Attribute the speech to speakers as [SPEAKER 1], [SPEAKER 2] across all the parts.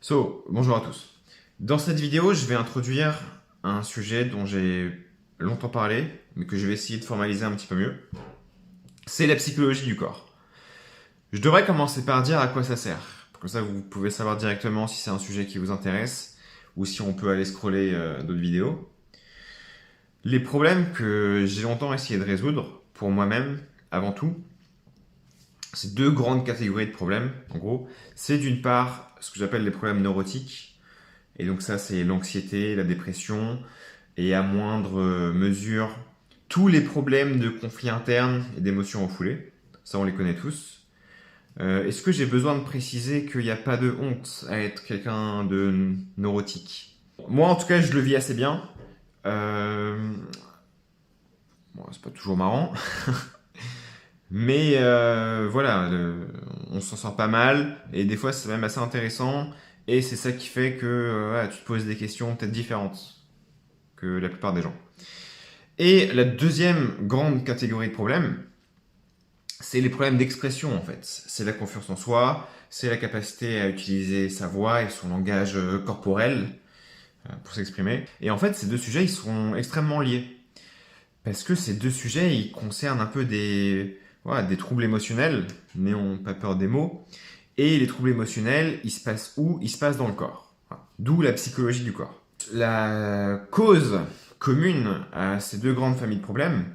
[SPEAKER 1] Bonjour à tous. Dans cette vidéo, je vais introduire un sujet dont j'ai longtemps parlé, mais que je vais essayer de formaliser un petit peu mieux. C'est la psychologie du corps. Je devrais commencer par dire à quoi ça sert. Comme ça, vous pouvez savoir directement si c'est un sujet qui vous intéresse ou si on peut aller scroller d'autres vidéos. Les problèmes que j'ai longtemps essayé de résoudre, pour moi-même, avant tout, c'est deux grandes catégories de problèmes, en gros. C'est d'une part ce que j'appelle les problèmes neurotiques. Et donc ça, c'est l'anxiété, la dépression, et à moindre mesure, tous les problèmes de conflits internes et d'émotions refoulées. Ça, on les connaît tous. Est-ce que j'ai besoin de préciser qu'il n'y a pas de honte à être quelqu'un de neurotique? Moi, en tout cas, je le vis assez bien. Bon, c'est pas toujours marrant. Mais voilà, on s'en sort pas mal, et des fois c'est même assez intéressant, et c'est ça qui fait que voilà, tu te poses des questions peut-être différentes que la plupart des gens. Et la deuxième grande catégorie de problèmes, c'est les problèmes d'expression en fait. C'est la confiance en soi, c'est la capacité à utiliser sa voix et son langage corporel pour s'exprimer. Et en fait, ces deux sujets, ils sont extrêmement liés. Parce que ces deux sujets, ils concernent un peu voilà, des troubles émotionnels, n'ayons pas peur des mots. Et les troubles émotionnels, ils se passent où? Ils se passent dans le corps. Voilà. D'où la psychologie du corps. La cause commune à ces deux grandes familles de problèmes,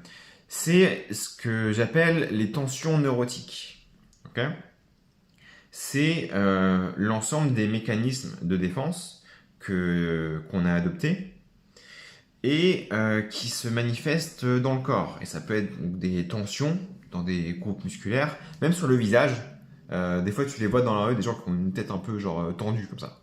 [SPEAKER 1] c'est ce que j'appelle les tensions neurotiques. Okay, c'est l'ensemble des mécanismes de défense qu'on a adoptés et qui se manifestent dans le corps. Et ça peut être donc, des tensions dans des groupes musculaires, même sur le visage. Des fois, tu les vois dans la rue, des gens qui ont une tête un peu genre tendue comme ça.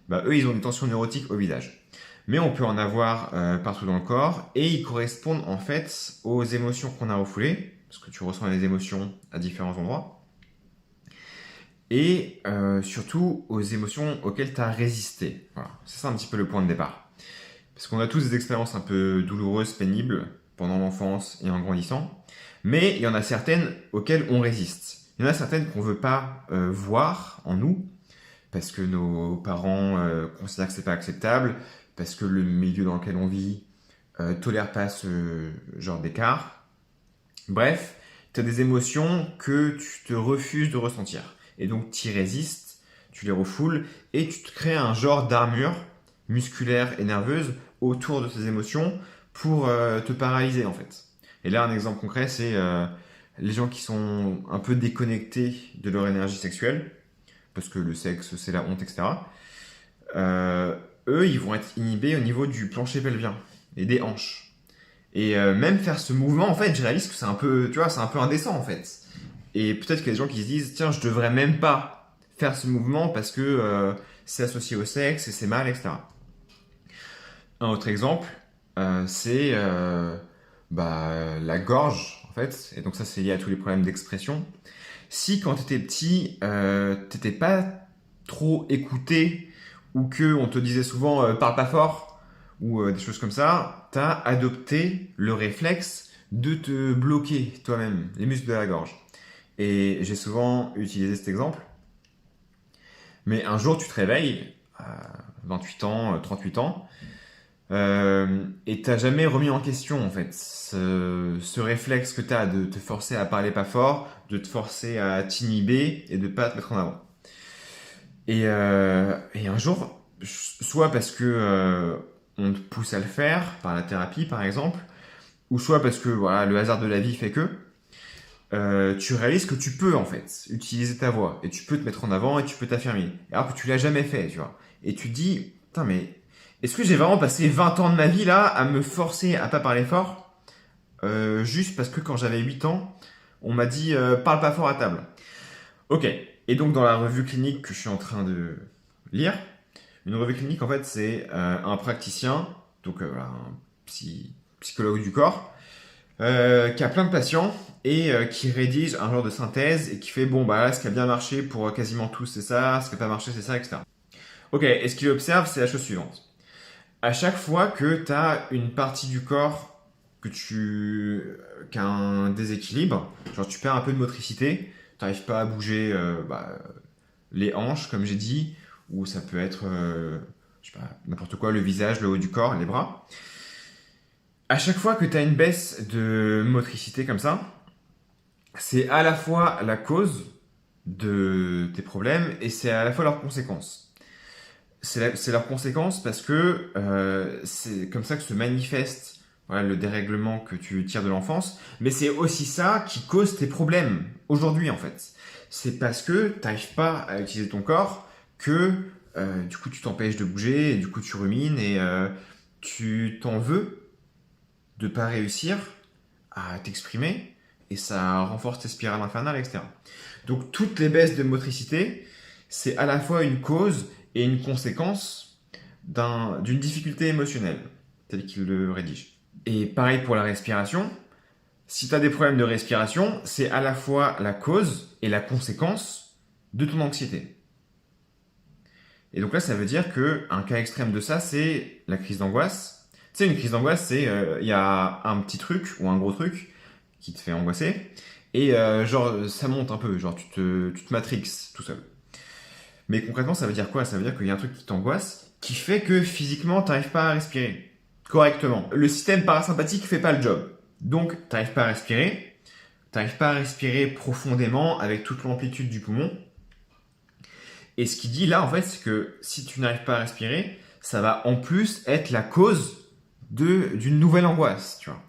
[SPEAKER 1] Bah, eux, ils ont des tensions neurotiques au visage. Mais on peut en avoir partout dans le corps, et ils correspondent en fait aux émotions qu'on a refoulées, parce que tu ressens les émotions à différents endroits, et surtout aux émotions auxquelles tu as résisté. Voilà. C'est ça un petit peu le point de départ. Parce qu'on a tous des expériences un peu douloureuses, pénibles, pendant l'enfance et en grandissant, mais il y en a certaines auxquelles on résiste. Il y en a certaines qu'on ne veut pas voir en nous, parce que nos parents considèrent que c'est pas acceptable, parce que le milieu dans lequel on vit tolère pas ce genre d'écart. Bref, tu as des émotions que tu te refuses de ressentir. Et donc tu y résistes, tu les refoules, et tu te crées un genre d'armure musculaire et nerveuse autour de ces émotions pour te paralyser en fait. Et là, un exemple concret, c'est les gens qui sont un peu déconnectés de leur énergie sexuelle, parce que le sexe, c'est la honte, etc. Eux, ils vont être inhibés au niveau du plancher pelvien et des hanches. Et même faire ce mouvement, en fait, je réalise que c'est un peu, tu vois, c'est un peu indécent, en fait. Et peut-être qu'il y a des gens qui se disent, tiens, je devrais même pas faire ce mouvement parce que c'est associé au sexe et c'est mal, etc. Un autre exemple, c'est la gorge, en fait. Et donc ça, c'est lié à tous les problèmes d'expression. Si quand tu étais petit, t'étais pas trop écouté ou que on te disait souvent parle pas fort ou des choses comme ça, t'as adopté le réflexe de te bloquer toi-même les muscles de la gorge. Et j'ai souvent utilisé cet exemple. Mais un jour, tu te réveilles, à 28 ans, 38 ans, et t'as jamais remis en question en fait ce réflexe que t'as de te forcer à parler pas fort, de te forcer à t'inhiber et de pas te mettre en avant. Et un jour, soit parce que on te pousse à le faire par la thérapie par exemple, ou soit parce que voilà le hasard de la vie fait que tu réalises que tu peux en fait utiliser ta voix et tu peux te mettre en avant et tu peux t'affirmer. Alors que tu l'as jamais fait, tu vois. Et tu te dis, putain mais est-ce que j'ai vraiment passé 20 ans de ma vie là à me forcer à pas parler fort juste parce que quand j'avais 8 ans, on m'a dit parle pas fort à table. Ok. Et donc dans la revue clinique que je suis en train de lire, une revue clinique en fait c'est un praticien, donc voilà, un psychologue du corps, qui a plein de patients et qui rédige un genre de synthèse et qui fait bon bah là ce qui a bien marché pour quasiment tous c'est ça, ce qui n'a pas marché c'est ça, etc. Ok, et ce qu'il observe c'est la chose suivante. À chaque fois que tu as une partie du corps qui a un déséquilibre, genre tu perds un peu de motricité, tu n'arrives pas à bouger les hanches comme j'ai dit, ou ça peut être, je sais pas, n'importe quoi, le visage, le haut du corps, les bras. À chaque fois que tu as une baisse de motricité comme ça, c'est à la fois la cause de tes problèmes et c'est à la fois leur conséquence. C'est leur conséquence parce que c'est comme ça que se manifeste voilà, le dérèglement que tu tires de l'enfance, mais c'est aussi ça qui cause tes problèmes aujourd'hui en fait. C'est parce que tu n'arrives pas à utiliser ton corps que du coup tu t'empêches de bouger, et du coup tu rumines et tu t'en veux de pas réussir à t'exprimer et ça renforce tes spirales infernales, etc. Donc toutes les baisses de motricité, c'est à la fois une cause et une conséquence d'une difficulté émotionnelle, tel qu'il le rédige. Et pareil pour la respiration, si tu as des problèmes de respiration, c'est à la fois la cause et la conséquence de ton anxiété. Et donc là, ça veut dire qu'un cas extrême de ça, c'est la crise d'angoisse. Tu sais, une crise d'angoisse, c'est il y a un petit truc ou un gros truc qui te fait angoisser, et genre ça monte un peu, genre tu te matrixes tout seul. Mais concrètement, ça veut dire quoi? Ça veut dire qu'il y a un truc qui t'angoisse, qui fait que physiquement, tu n'arrives pas à respirer correctement. Le système parasympathique fait pas le job. Donc, tu n'arrives pas à respirer, tu n'arrives pas à respirer profondément avec toute l'amplitude du poumon. Et ce qu'il dit là, en fait, c'est que si tu n'arrives pas à respirer, ça va en plus être la cause d'une nouvelle angoisse, tu vois.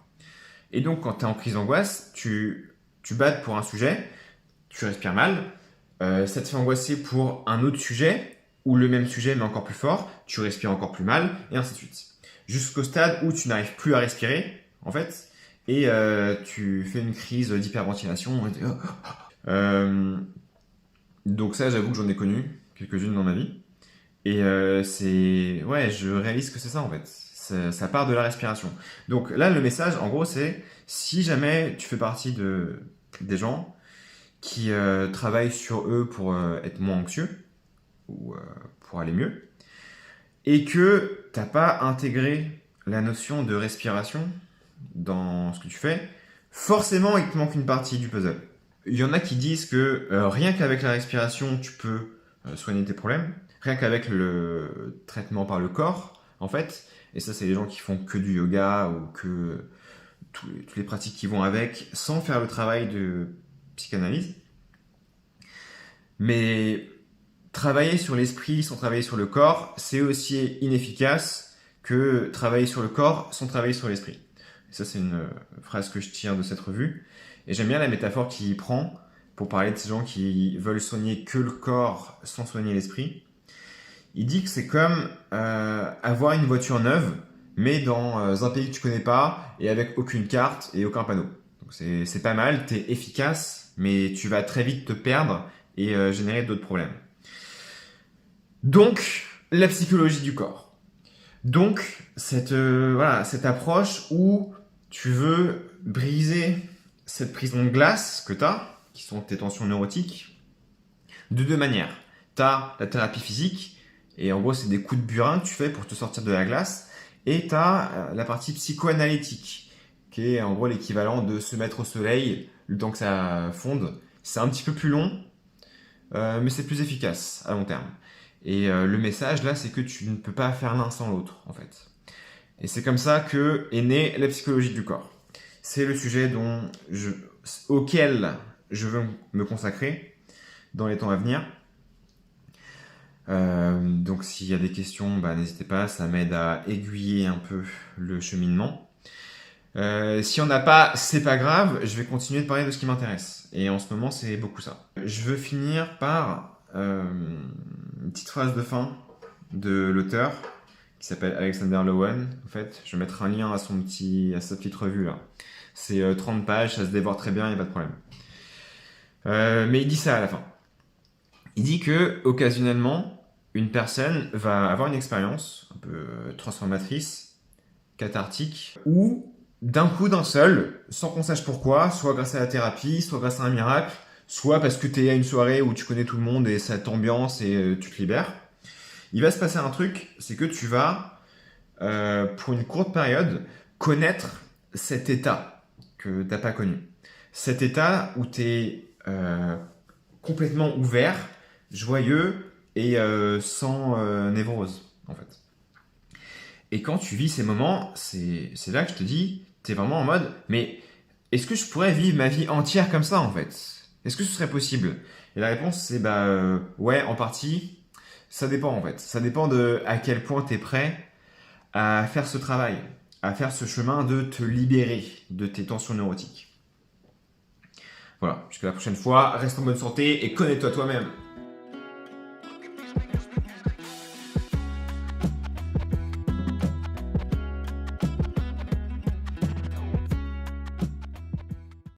[SPEAKER 1] Et donc, quand tu es en crise d'angoisse, tu battes pour un sujet, tu respires mal, ça te fait angoisser pour un autre sujet, ou le même sujet mais encore plus fort, tu respires encore plus mal, et ainsi de suite. Jusqu'au stade où tu n'arrives plus à respirer, en fait, et tu fais une crise d'hyperventilation. Donc ça, j'avoue que j'en ai connu quelques-unes dans ma vie. Et ouais, je réalise que c'est ça en fait. Ça part de la respiration. Donc là, le message, en gros, c'est si jamais tu fais partie des gens qui travaillent sur eux pour être moins anxieux ou pour aller mieux, et que t'as pas intégré la notion de respiration dans ce que tu fais, forcément, il te manque une partie du puzzle. Il y en a qui disent que rien qu'avec la respiration, tu peux soigner tes problèmes, rien qu'avec le traitement par le corps, en fait. Et ça, c'est les gens qui font que du yoga ou que toutes les pratiques qui vont avec, sans faire le travail de psychanalyse. Mais travailler sur l'esprit sans travailler sur le corps, c'est aussi inefficace que travailler sur le corps sans travailler sur l'esprit. Et ça, c'est une phrase que je tire de cette revue. Et j'aime bien la métaphore qu'il prend pour parler de ces gens qui veulent soigner que le corps sans soigner l'esprit. Il dit que c'est comme avoir une voiture neuve, mais dans un pays que tu connais pas et avec aucune carte et aucun panneau. Donc c'est pas mal, t'es efficace, mais tu vas très vite te perdre et générer d'autres problèmes. Donc, la psychologie du corps. Donc, cette approche où tu veux briser cette prison de glace que tu as, qui sont tes tensions neurotiques, de deux manières. Tu as la thérapie physique, et en gros, c'est des coups de burin que tu fais pour te sortir de la glace, et tu as la partie psychoanalytique, qui est en gros l'équivalent de se mettre au soleil le temps que ça fonde. C'est un petit peu plus long, mais c'est plus efficace à long terme. Et le message là, c'est que tu ne peux pas faire l'un sans l'autre, en fait. Et c'est comme ça que est née la psychologie du corps. C'est le sujet auquel je veux me consacrer dans les temps à venir. Donc s'il y a des questions, n'hésitez pas, ça m'aide à aiguiller un peu le cheminement. Si on n'a pas, c'est pas grave, je vais continuer de parler de ce qui m'intéresse. Et en ce moment, c'est beaucoup ça. Je veux finir par une petite phrase de fin de l'auteur qui s'appelle Alexander Lowen. En fait, je vais mettre un lien à sa petite revue là. C'est 30 pages, ça se dévore très bien, il n'y a pas de problème. Mais il dit ça à la fin. Il dit que occasionnellement, une personne va avoir une expérience un peu transformatrice, cathartique, où d'un coup d'un seul, sans qu'on sache pourquoi, soit grâce à la thérapie, soit grâce à un miracle, soit parce que tu es à une soirée où tu connais tout le monde et ça t'ambiance et tu te libères, il va se passer un truc, c'est que tu vas, pour une courte période, connaître cet état que tu n'as pas connu. Cet état où tu es complètement ouvert, joyeux, et sans névrose, en fait. Et quand tu vis ces moments, c'est là que je te dis, t'es vraiment en mode, mais est-ce que je pourrais vivre ma vie entière comme ça, en fait? Est-ce que ce serait possible? Et la réponse, c'est bah ouais, en partie. Ça dépend, en fait. Ça dépend de à quel point t'es prêt à faire ce travail, à faire ce chemin de te libérer de tes tensions neurotiques. Voilà, jusqu'à la prochaine fois, reste en bonne santé et connais-toi toi-même.